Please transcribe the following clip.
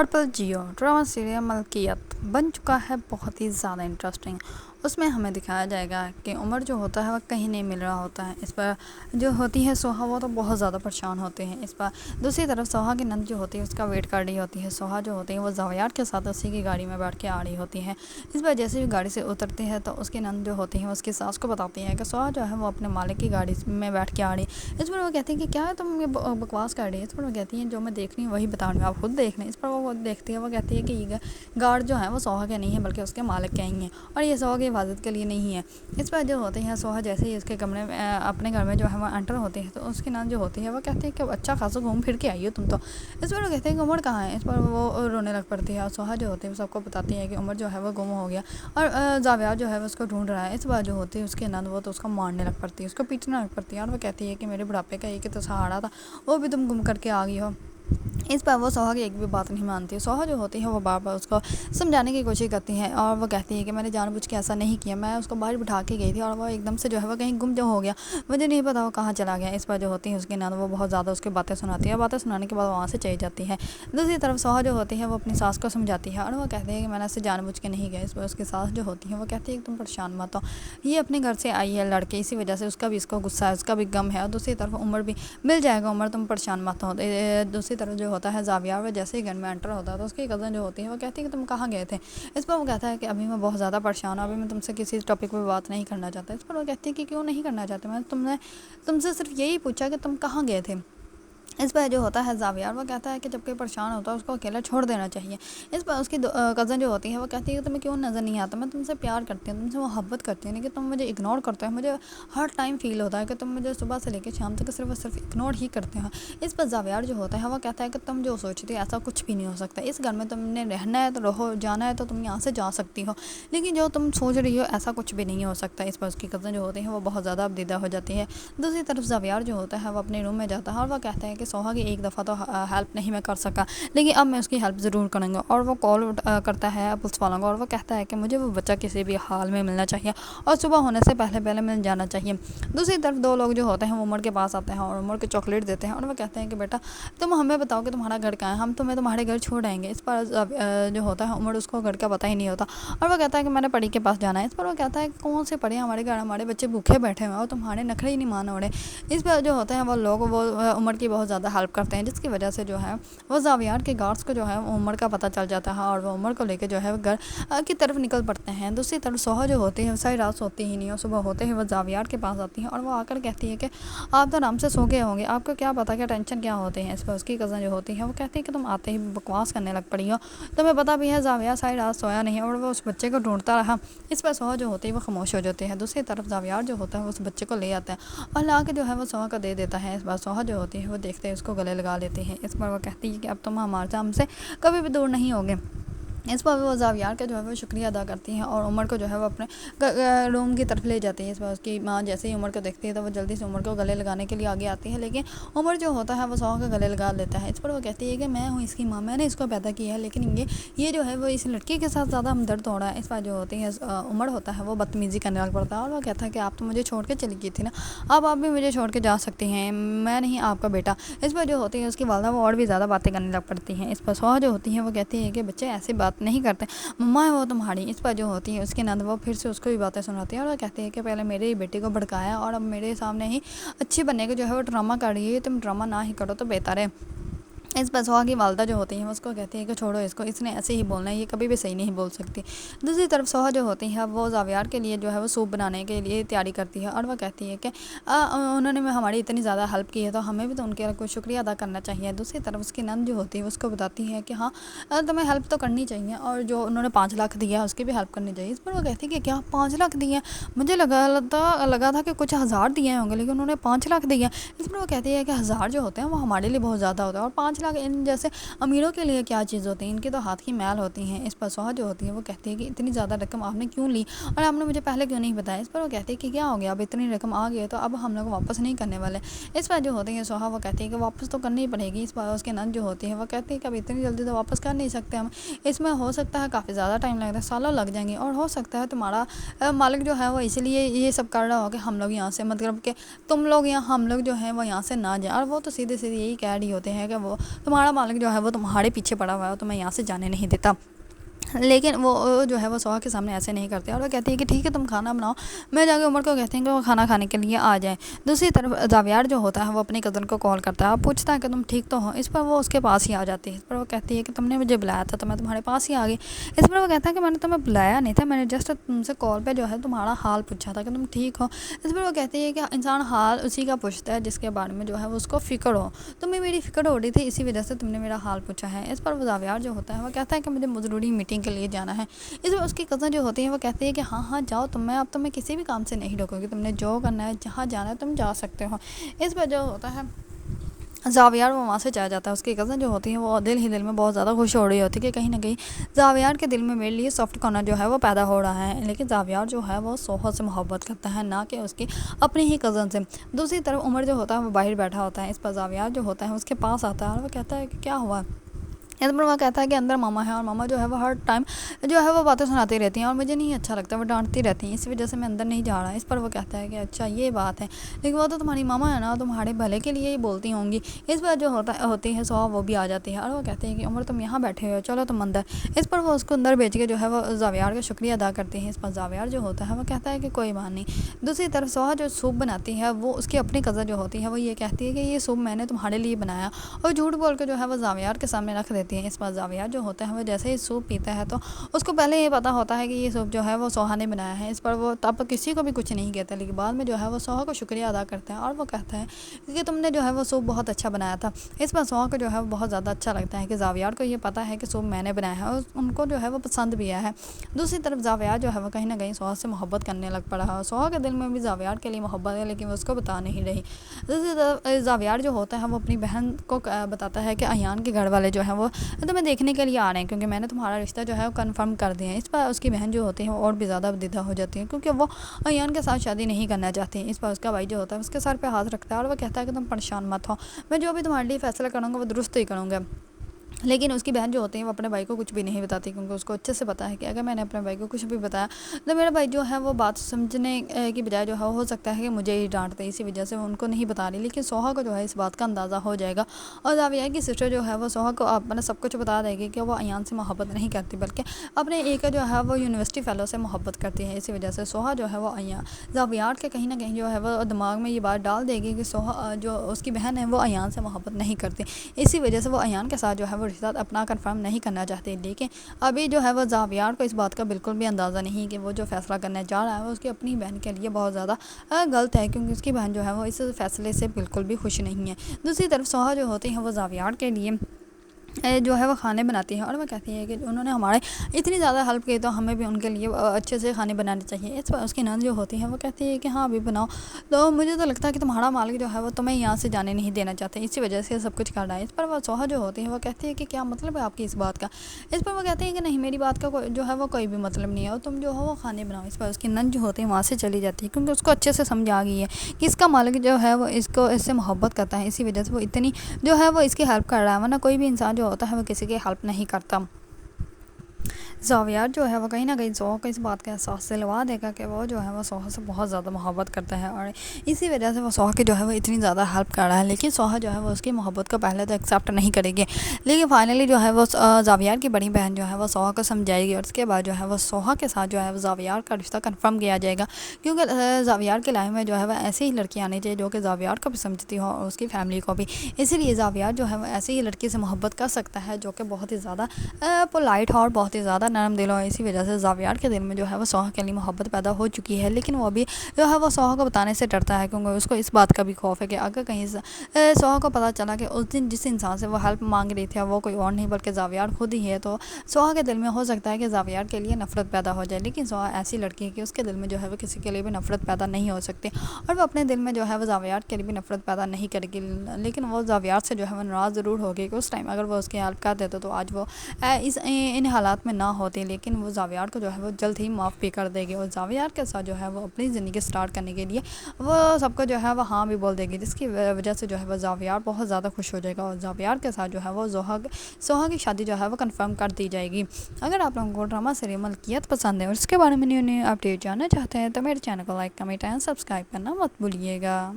ہر پل Jio drama serial ملکیت بن چکا ہے بہت ہی زیادہ انٹرسٹنگ۔ اس میں ہمیں دکھایا جائے گا کہ عمر جو ہوتا ہے وہ کہیں نہیں مل رہا ہوتا ہے۔ اس پر جو ہوتی ہے سوہا وہ تو بہت زیادہ پریشان ہوتے ہیں۔ اس پر دوسری طرف سوہا کی نند جو ہوتی ہے اس کا ویٹ کر رہی ہوتی ہے۔ سوہا جو ہوتی ہے وہ زاویار کے ساتھ اسی کی گاڑی میں بیٹھ کے آ رہی ہوتی ہے۔ اس پر جیسے بھی گاڑی سے اترتی ہے تو اس کی نند جو ہوتی ہے اس کی ساس کو بتاتی ہے کہ سوہا جو ہے وہ اپنے مالک کی گاڑی میں بیٹھ کے آ رہی ہے۔ اس پر وہ کہتی ہے کہ کیا ہے تم یہ بکواس کر رہی ہے۔ اس پر وہ کہتی ہیں جو میں دیکھ رہی ہوں وہی بتا رہی ہوں، آپ خود دیکھ لیں۔ اس پر وہ دیکھتی ہے، وہ کہتی ہے کہ یہ گارڈ جو ہے وہ سوہا کے نہیں ہے بلکہ اس کے مالک کے ہی ہیں اور یہ سوہا کی حفاظت کے لیے نہیں ہے۔ اس پر جو ہوتے ہیں سوہا جیسے ہی اس کے کمرے میں اپنے گھر میں جو ہے وہ انٹر ہوتی ہے تو اس کی نند جو ہوتی ہے وہ کہتی ہے کہ اچھا خاصا گھوم پھر کے آئی ہو تم تو۔ اس پر وہ کہتے ہیں کہ عمر کہاں ہے۔ اس پر وہ رونے لگ پڑتی ہے اور سوہا جو ہوتی ہے وہ سب کو بتاتی ہے کہ عمر جو ہے وہ گم ہو گیا اور زاویار جو ہے وہ اس کو ڈھونڈ رہا ہے۔ اس بار جو ہوتی ہے اس کی نند وہ تو اس کو مارنے لگ پڑتی ہے، اس کو پیٹنے لگ پڑتی ہے اور وہ کہتی ہے کہ میرے بڑھاپے کا ایک تو سہارا تھا وہ بھی تم گم کر کے آ گئی ہو۔ اس پر وہ سوہا کی ایک بھی بات نہیں مانتی۔ سوہا جو ہوتی ہے وہ بار بار اس کو سمجھانے کی کوشش کرتی ہے اور وہ کہتی ہے کہ میں نے جان بوجھ کے ایسا نہیں کیا، میں اس کو باہر بٹھا کے گئی تھی اور وہ ایک دم سے جو ہے وہ کہیں گم جو ہو گیا، مجھے نہیں پتا وہ کہاں چلا گیا۔ اس پر جو ہوتی ہے اس کی نند وہ بہت زیادہ اس کی باتیں سناتی ہے اور باتیں سنانے کے بعد وہاں سے چلی جاتی ہے۔ دوسری طرف سوہا جو ہوتی ہے وہ اپنی ساس کو سمجھاتی ہے اور وہ کہتی ہے کہ میں نے اسے جان بوجھ کے نہیں گیا۔ اس پر اس کی ساس جو ہوتی ہے وہ کہتی ہے کہ تم پریشان مت ہو، یہ اپنے گھر سے آئی ہے لڑکے، اسی وجہ سے اس کا بھی اس کو غصہ ہے، اس کا بھی غم ہے، اور دوسری طرف عمر بھی مل جائے گا، عمر تم پریشان مت ہو۔ دوسری طرف جو ہوتا ہے زاویار وہ جیسے ہی گھر میں انٹر ہوتا ہے تو اس کی کزن جو ہوتی ہے وہ کہتی ہے کہ تم کہاں گئے تھے۔ اس پر وہ کہتا ہے کہ ابھی میں بہت زیادہ پریشان ہوں، ابھی میں تم سے کسی ٹاپک پہ بات نہیں کرنا چاہتا۔ اس پر وہ کہتی ہے کہ کیوں نہیں کرنا چاہتے، میں تم سے صرف یہی پوچھا کہ تم کہاں گئے تھے۔ اس پر جو ہوتا ہے زاویار وہ کہتا ہے کہ جب کوئی پریشان ہوتا ہے اس کو اکیلا چھوڑ دینا چاہیے۔ اس پر اس کی کزن جو ہوتی ہے وہ کہتی ہے کہ تمہیں کیوں نظر نہیں آتا، میں تم سے پیار کرتی ہوں، تم سے محبت کرتی ہوں، لیکن تم مجھے اگنور کرتے ہو، مجھے ہر ٹائم فیل ہوتا ہے کہ تم مجھے صبح سے لے کے شام تک صرف اور صرف اگنور ہی کرتے ہو۔ اس پر زاویار جو ہوتا ہے وہ کہتا ہے کہ تم جو سوچتی ہو ایسا کچھ بھی نہیں ہو سکتا، اس گھر میں تم نے رہنا ہے تو رہو، جانا ہے تو تم یہاں سے جا سکتی ہو، لیکن جو تم سوچ رہی ہو ایسا کچھ بھی نہیں ہو سکتا۔ اس پر اس کی کزن جو ہوتی ہے وہ بہت زیادہ ابدیدہ ہو جاتی ہے۔ دوسری طرف زاویار جو ہوتا ہے وہ اپنے روم میں جاتا ہے اور وہ کہتا ہے کہ سوہا کی ایک دفعہ تو ہیلپ نہیں میں کر سکا، لیکن اب میں اس کی ہیلپ ضرور کروں گا، اور وہ کال کرتا ہے پولیس والوں کو اور وہ کہتا ہے کہ مجھے وہ بچہ کسی بھی حال میں ملنا چاہیے اور صبح ہونے سے پہلے مل جانا چاہیے۔ دوسری طرف دو لوگ جو ہوتے ہیں وہ عمر کے پاس آتے ہیں اور عمر کو چاکلیٹ دیتے ہیں اور وہ کہتے ہیں کہ بیٹا تم ہمیں بتاؤ کہ تمہارا گھر کہاں ہے، ہم تمہیں تمہارے گھر چھوڑ آئیں گے۔ اس پر جو ہوتا ہے عمر اس کو گھر کا پتہ ہی نہیں ہوتا اور وہ کہتا ہے کہ میں نے پری کے پاس جانا ہے۔ اس پر وہ کہتا ہے کہ کون سے پری، ہمارے گھر ہمارے بچے بھوکے بیٹھے ہوئے اور تمہارے نخرے ہی نہیں مان ہو رہے۔ اس پر جو ہوتے ہیں وہ لوگ وہ عمر کی بہت زیادہ ہیلپ کرتے ہیں، جس کی وجہ سے جو ہے وہ زاویار کے گارڈس کو جو ہے عمر کا پتہ چل جاتا ہے اور وہ عمر کو لے کے جو ہے گھر کی طرف نکل پڑتے ہیں۔ دوسری طرف سوہا جو ہوتی ہے وہ ساری رات سوتی ہی نہیں، اور صبح ہوتے ہی وہ زاویار کے پاس آتی ہے اور وہ آ کر کہتی ہے کہ آپ تو آرام سے سو گئے ہوں گے، آپ کو کیا پتا کہ ٹینشن کیا ہوتی ہے۔ اس پر اس کی کزن جو ہوتی ہے وہ کہتی ہے کہ تم آتے ہی بکواس کرنے لگ پڑی ہو، تمہیں پتا بھی ہے زاویار ساری رات سویا نہیں اور وہ اس بچے کو ڈھونڈتا رہا۔ اس پر سوہا جو ہوتی ہے وہ خاموش ہو جاتی ہے۔ دوسری طرف زاویار جو ہوتا ہے وہ اس بچے کو لے آتا ہے اور لا کے جو ہے وہ سوہا کو دے دیتا ہے۔ اس بار سوہا جو ہوتی ہے وہ دیکھتے ہیں اس کو گلے لگا لیتی ہے۔ اس پر وہ کہتی ہے کہ اب تم ہم سے کبھی بھی دور نہیں ہوگے۔ اس پر وہ زاویار کا جو ہے وہ شکریہ ادا کرتی ہیں اور عمر کو جو ہے وہ اپنے روم کی طرف لے جاتی ہے۔ اس پر اس کی ماں جیسے ہی عمر کو دیکھتی ہے تو وہ جلدی سے عمر کو گلے لگانے کے لیے آگے آتی ہے، لیکن عمر جو ہوتا ہے وہ سوہا کا گلے لگا لیتا ہے۔ اس پر وہ کہتی ہے کہ میں ہوں اس کی ماں، میں نے اس کو پیدا کیا ہے، لیکن یہ جو ہے وہ اس لڑکی کے ساتھ زیادہ ہمدرد ہو رہا ہے۔ اس پر جو ہوتی ہے عمر ہوتا ہے وہ بدتمیزی کرنے لگ پڑتا ہے اور وہ کہتا ہے کہ آپ تو مجھے چھوڑ کے چلی گئی تھی نا، اب آپ بھی مجھے چھوڑ کے جا سکتی ہیں، میں نہیں آپ کا بیٹا۔ اس پر جو ہوتی ہے اس کی والدہ وہ اور بھی زیادہ باتیں کرنے لگ پڑتی ہیں۔ اس پر سوہا جو ہوتی ہے وہ کہتی ہے کہ بچے ایسی بات نہیں کرتے، مما ہے وہ تمہاری۔ اس پر جو ہوتی ہے اس کی نند وہ پھر سے اس کو بھی باتیں سناتی ہے اور وہ کہتی ہے کہ پہلے میرے ہی بیٹے کو بھڑکایا اور اب میرے سامنے ہی اچھی بننے کے جو ہے وہ ڈرامہ کر رہی ہے، تم ڈرامہ نہ ہی کرو تو بہتر ہے۔ اس پر سوہا کی والدہ جو ہوتی ہیں وہ اس کو کہتی ہے کہ چھوڑو اس نے ایسے ہی بولنا ہے، یہ کبھی بھی صحیح نہیں بول سکتی۔ دوسری طرف سوہا جو ہوتی ہے وہ زاویار کے لیے جو ہے وہ سوپ بنانے کے لیے تیاری کرتی ہے اور وہ کہتی ہے کہ انہوں نے ہماری اتنی زیادہ ہیلپ کی ہے تو ہمیں بھی تو ان کے کوئی شکریہ ادا کرنا چاہیے۔ دوسری طرف اس کی نند جو ہوتی ہے اس کو بتاتی ہے کہ ہاں تمہیں ہیلپ تو کرنی چاہیے اور جو انہوں نے 5 لاکھ دیا ہے اس کی بھی ہیلپ کرنی چاہیے۔ اس پر وہ کہتی ہے کہ کیا 5 لاکھ دیے ہیں، مجھے لگا تھا کہ کچھ 1000 دیے ہوں گے، لیکن انہوں نے 5 لاکھ دیے۔ اس پر وہ کہتی ہے کہ 1000 جو ہوتے ہیں وہ ہمارے لیے بہت زیادہ ہوتا ہے اور 5 لاکھ ان جیسے امیروں کے لیے کیا چیز ہوتی ہے، ان کے تو ہاتھ کی میل ہوتی ہیں۔ اس پر سوہا جو ہوتی ہے وہ کہتی ہے کہ اتنی زیادہ رقم آپ نے کیوں لی اور آپ نے مجھے پہلے کیوں نہیں بتایا۔ اس پر وہ کہتی ہے کہ کیا ہو گیا، اب اتنی رقم آ گئی ہے تو اب ہم لوگ واپس نہیں کرنے والے۔ اس پر جو ہوتی ہے سوہا وہ کہتی ہے کہ واپس تو کرنی ہی پڑے گی۔ اس پر اس کے نند جو ہوتی ہے وہ کہتی ہے کہ اب اتنی جلدی تو واپس کر نہیں سکتے ہم، اس میں ہو سکتا ہے کافی زیادہ ٹائم لگتا ہے، سالوں لگ جائیں گے، اور ہو سکتا ہے تمہارا مالک جو ہے وہ اسی لیے یہ سب کر رہا ہو کہ ہم لوگ یہاں سے، مطلب کہ تم لوگ یا ہم لوگ جو ہیں وہ یہاں سے نہ جائیں، اور وہ تو سیدھے یہی کہہ رہی ہوتے ہیں کہ وہ तुम्हारा मालिक जो है वो तुम्हारे पीछे पड़ा हुआ है, तुम्हें यहाँ से जाने नहीं देता। लेकिन वो जो है वो सोहा के सामने ऐसे नहीं करते और वो कहती है कि ठीक है तुम खाना बनाओ। मैं जाके उमर को कहती हूँ कि वो खाना खाने के लिए आ जाए। दूसरी तरफ जावियार जो होता है वो अपनी कज़न को कॉल करता है और पूछता है कि तुम ठीक तो हो। इस पर वो उसके पास ही आ जाती है। इस पर वो कहती है कि तुमने मुझे बुलाया था तो मैं तुम्हारे पास ही आ गई। इस पर वो कहता है कि मैंने तुम्हें बुलाया नहीं था, मैंने जस्ट तुमसे कॉल पे जो है तुम्हारा हाल पूछा था कि तुम ठीक हो। इस पर वो कहती है कि इंसान हाल उसी का पूछता है जिसके बारे में जो है वो उसको फ़िक्र हो। तुम्हें मेरी फ़िक्र हो रही थी, इसी वजह से तुमने मेरा हाल पूछा है। इस पर वो जावियार जो होता है वो कहता है कि मुझे ज़रूरी मीटिंग के लिए जाना है। इसमें उसकी कज़न जो होती है वो कहती है कि हाँ हाँ जाओ तुम, मैं अब तुम्हें किसी भी काम से नहीं रोकूंगी, तुमने जो करना है जहाँ जाना है तुम जा सकते हो। इस पर जो होता है जावियार वो वहाँ से चला जाता है। उसकी कज़न जो होती है वो दिल ही दिल में बहुत ज़्यादा खुश हो रही होती है कि कहीं ना कहीं जावियार के दिल में मेरे लिए सॉफ्ट कॉर्नर जो है वो पैदा हो रहा है। लेकिन जावियार जो है वो सोहा से मोहब्बत करता है, ना कि उसकी अपनी ही कज़न से। दूसरी तरफ उमर जो होता है वो बाहर बैठा होता है। इस पर जावियार जो होता है उसके पास आता है और वो कहता है कि क्या हुआ। इस पर वो कहता है कि अंदर मामा है और मामा जो है वो हर टाइम जो है वो बातें सुनाती रहती हैं और मुझे नहीं अच्छा लगता, वो डांटती रहती हैं, इस वजह से मैं अंदर नहीं जा रहा। इस पर वो कहता है कि अच्छा ये बात है, लेकिन वो तो तुम्हारी मामा है ना, तुम्हारे भले के लिए ही बोलती होंगी। इस पर जो होती है सोहा वो भी आ जाती है और वो कहते हैं कि उमर तुम यहाँ बैठे हो, चलो तुम अंदर। इस पर वो उसको अंदर भेज के जो है वो जावियार का शुक्रिया अदा करती है। इस पर जावियार जो होता है वो कहता है कि कोई बात नहीं। दूसरी तरफ सोहा जो सूप बनाती है वो उसकी अपनी कज़न जो होती है वो ये कहती है कि ये सूप मैंने तुम्हारे लिए बनाया, और झूठ बोल के जो है वो जावियार के सामने रख देती है। इस पर जावियार जो होता है वो जैसे ही सूप पीता है तो उसको पहले ये पता होता है कि ये सूप जो है वो सोहा ने बनाया है। इस पर वो तब किसी को भी कुछ नहीं कहता, लेकिन बाद में जो है वो सोहा को शुक्रिया अदा करता है और वो कहता है कि तुमने जो है वो सूप बहुत अच्छा बनाया था। इस पर सोहा को जो है वो बहुत ज़्यादा अच्छा लगता है कि जावियार को ये पता है कि सूप मैंने बनाया है और उनको जो है वो पसंद भी आया है। दूसरी तरफ जावियार जो है वो कहीं ना कहीं सोहा से मोहब्बत करने लग पड़ा है। सोहा के दिल में भी जावियार के लिए मोहब्बत है, लेकिन वो उसको बता नहीं रही। दूसरी तरफ जावियार जो होता है वो अपनी बहन को बताता है कि अयान के घर वाले जो है वो तुम्हें देखने के लिए आ रहे हैं, क्योंकि मैंने तुम्हारा रिश्ता जो है वो कन्फर्म कर दिया है। इस पर उसकी बहन जो होती है वो और भी ज़्यादा बदीदा हो जाती है, क्योंकि वो अयान के साथ शादी नहीं करना चाहती। इस पर उसका भाई जो होता है उसके सर पे हाथ रखता है और वो कहता है कि तुम परेशान मत हो, मैं जो भी तुम्हारे लिए फैसला करूँगा वो दुरुस्त ही करूँगा। लेकिन उसकी बहन जो होती है वो अपने भाई को कुछ भी नहीं बताती, क्योंकि उसको अच्छे से पता है कि अगर मैंने अपने भाई को कुछ भी बताया तो मेरा भाई जो है वो बात समझने की बजाय जो है हो सकता है कि मुझे ही डांट दे। इसी वजह से वो उनको नहीं बता रही, लेकिन सोहा को जो है इस बात का अंदाज़ा हो जाएगा और जाविया की सिस्टर जो है वो सोहा को अपना सब कुछ बता देगी कि वो अयान से मोहब्बत नहीं करती, बल्कि अपने एक जो है वो यूनिवर्सिटी फ़ेलो से मोहब्बत करती है। इसी वजह से सोहा जो है वो अयान जावियार के कहीं ना कहीं जो है वो दिमाग में ये बात डाल देगी कि सोहा जो उसकी बहन है वो अयान से मोहब्बत नहीं करती। इसी वजह से वो अयान के साथ जो है वो रिश्ता अपना कन्फर्म नहीं करना चाहते। लेकिन अभी जो है वो जावियार को इस बात का बिल्कुल भी अंदाज़ा नहीं कि वो जो फैसला करने जा रहा है वो उसकी अपनी बहन के लिए बहुत ज़्यादा गलत है, क्योंकि उसकी बहन जो है वो इस फैसले से बिल्कुल भी खुश नहीं है। दूसरी तरफ सोहा जो होती है वो जावियार के लिए जो है वो खाने बनाती है और वो कहती है कि उन्होंने हमारे इतनी ज़्यादा हेल्प की तो हमें भी उनके लिए अच्छे से खाने बनाने चाहिए। इस पर उसकी नंद जो होती है वो कहती है कि हाँ अभी बनाओ, तो मुझे तो लगता है कि तुम्हारा मालिक जो है वो तुम्हें यहाँ से जाने नहीं देना चाहते, इसी वजह से सब कुछ कर रहा है। इस पर वो सोहा जो होती है वो कहती है कि क्या मतलब है आपकी इस बात का। इस पर वो कहती है कि नहीं, मेरी बात का जो है वो कोई भी मतलब नहीं है और तुम जो हो वो खाने बनाओ। इस पर उसकी नंद जो होती है वहाँ से चली जाती है, क्योंकि उसको अच्छे से समझ आ गई है कि इसका मालिक जो है वो इससे मोहब्बत करता है, इसी वजह से वो इतनी जो है वो इसकी हेल्प कर रहा है, वरना कोई भी इंसान जो होता है वो किसी की हेल्प नहीं करता। जावियार जो है वो कहीं ना कहीं सोहा को इस बात का एहसास दिलवा देगा कि वो जो है वो सोहा से बहुत ज़्यादा मोहब्बत करता है और इसी वजह से वो सोहा की जो है वो इतनी ज़्यादा हेल्प कर रहा है। लेकिन सोहा जो है वो उसकी मोहब्बत को पहले तो एक्सेप्ट नहीं करेगी, लेकिन फाइनली जो है वो जावियार की बड़ी बहन जो है वो सोहा को समझाएगी और उसके बाद जो है वो सोहा के साथ जो है वो जावियार का रिश्ता कन्फर्म किया जाएगा, क्योंकि जावियार की लाइफ में जो है वो ऐसी ही लड़की आनी चाहिए जो कि जावियार को भी समझती हो और उसकी फैमिली को भी। इसीलिए जावियार जो है वो ऐसी ही लड़की से मोहब्बत कर सकता है जो कि बहुत ही ज़्यादा पोलाइट हो और बहुत ही ज़्यादा नरम दिल हो। इसी वजह से जावियार के दिल में जो है वो सोहा के लिए मोहब्बत पैदा हो चुकी है, लेकिन वो अभी जो है वो सोहा को बताने से डरता है, क्योंकि उसको इस बात का भी खौफ है कि अगर कहीं सोहा को पता चला कि उस दिन जिस इंसान से वो हेल्प मांग रही थी वो कोई और नहीं बल्कि जावियार खुद ही है, तो सोहा के दिल में हो सकता है कि जावियार के लिए नफरत पैदा हो जाए। लेकिन सोहा ऐसी लड़की है कि उसके दिल में जो है वो किसी के लिए भी नफरत पैदा नहीं हो सकती और वो अपने दिल में जो है वो जावियार के लिए भी नफरत पैदा नहीं करेगी। लेकिन वो जावियार से जो है वो नाराज़ ज़रूर होगी कि उस टाइम अगर वो उसकी हेल्प कर देते तो आज वो इन हालात में ना होती, लेकिन वो जावियार को जो है वो जल्द ही माफ़ भी कर देगी और जावियार के साथ जो है वो अपनी ज़िंदगी स्टार्ट करने के लिए वो सबको जो है वो हाँ भी बोल देगी, जिसकी वजह से जो है वो जावियार बहुत ज़्यादा खुश हो जाएगा और जावियार के साथ जो है वो सोहा की शादी जो है वो कंफर्म कर दी जाएगी। अगर आप लोगों को ड्रामा सीरियल मलकियत पसंद है और इसके बारे में न्यू न्यू अपडेट जानना चाहते हैं तो मेरे चैनल को लाइक कमेंट एंड सब्सक्राइब करना मत भूलिएगा।